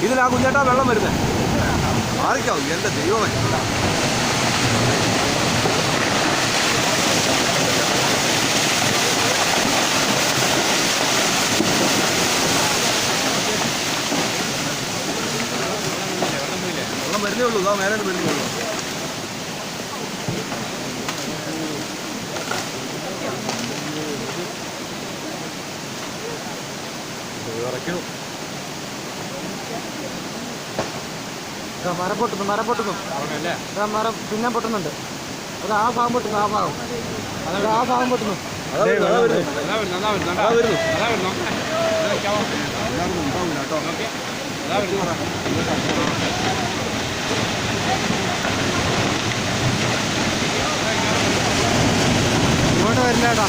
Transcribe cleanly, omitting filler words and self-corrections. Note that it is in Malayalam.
ഇതിലാ കുഞ്ഞേട്ടാ വെള്ളം വരുന്നത്. മാറിക്കാവും എൻ്റെ ദൈവമേ. വെള്ളം വരുന്നേ ഉള്ളൂ. ഇതാ മേലെ വരുന്നേ ഉള്ളൂ. മരം പൊട്ടുന്നു മരം പിന്നെ പൊട്ടുന്നുണ്ട്. അത് ആ ഭാഗം പൊട്ടുന്നു. ആ ഭാഗം പൊട്ടുന്നു. ഇങ്ങോട്ട് വരില്ലേട്ടാ.